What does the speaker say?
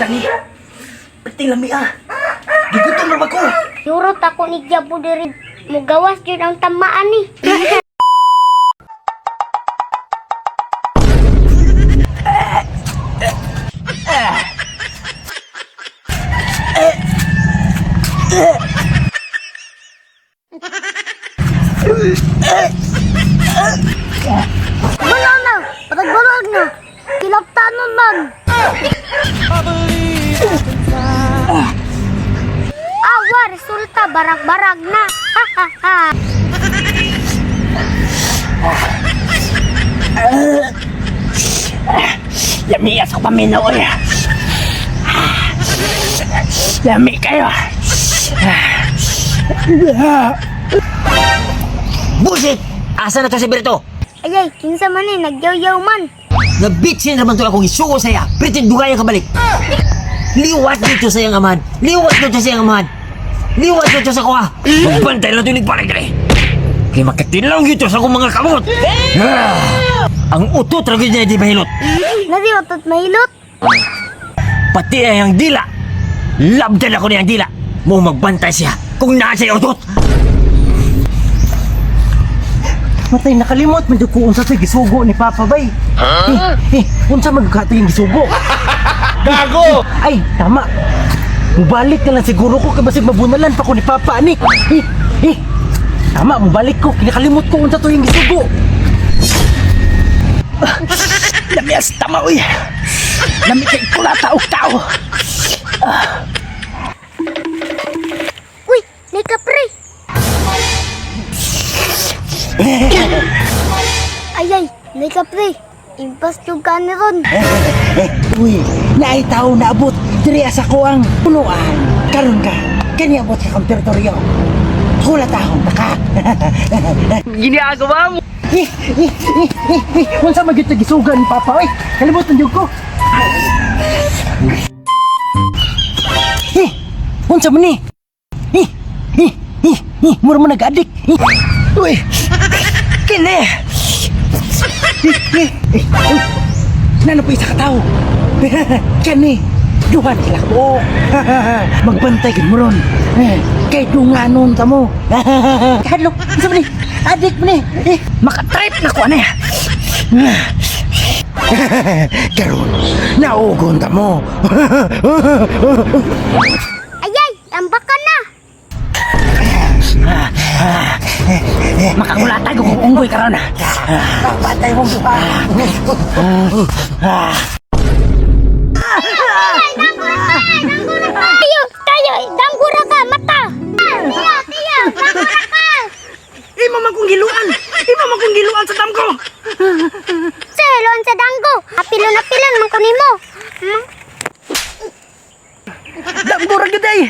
Kani, pati lami Gigutom na ko. Yurot ako ni Jabo diri. Mugawas yun ang tamaan ni. Bala na! Patagbalag na! Kilaptanon man! Awa, resulta barag-barag na! Ha ha ha! Lami sa paminaw oy. Lami kayo. Bullshit! Asa na to si Berto? Ayay, kinsa man eh, nagyaw-yaw man. Nabitsin naman to akong isuko saya. Pretend dugaya ka balik. Liwat dito sa iyang amahan. Liwat dito sa iyang amahan. Liwat dito sa kuha. Magbantay lang ito nagpalag dali. Kaya makatinlang dito sa akong mga kamot. Ang utot ragid niya di mahilot. Nadi otot mahilot? Pati ay ang dila. Labdan ako niyang dila. Mo magbantay siya kung nasa yung utot. Matay nakalimot medyo kung unsa sa gisugo ni Papa Bay. Unsa magkata yung gisugo? Gago! Ay, tama. Mubalik na lang siguro ko kay basig mabunalan pa ko ni Papa ani. Tama, mubalik ko. Kinakalimot ko unsa to yung gisugo. Lamias tama uy. Lami kay kulata og tao. Uy, may kapre! Ayay, may kapre! Impas yung ka ni ron. Uy, naay tao na abot diri sa kuang punuan. Karon ka, kani abot sa kang teritoryo. Hula tahong taka. Ginagawa mo. Unsa magyud gisugan ni Papa oy? Kalimutan jud ko. Unsa man ni? Mura mo nag-adik. Uy. Kini. Nano pa isa ka tao? Kani, duhan sila ko. Magbantay ka mo ron. Kay dunganon ta mo. Hadlok, isa mo ni? Adik mo ni. Makatrip na ko ani. Karon, naugon ta mo. Ayay, ambak ka na! Makakulatay ko kung unggoy karon. Patay mo duha. Tayo, danggura ka, mata! Tiya, danggura ka! Imo man kong giluan. Imo man kong giluan sa dam ko. Selon sa danggo, apilon man kunin mo. Dam ko ra gid ay.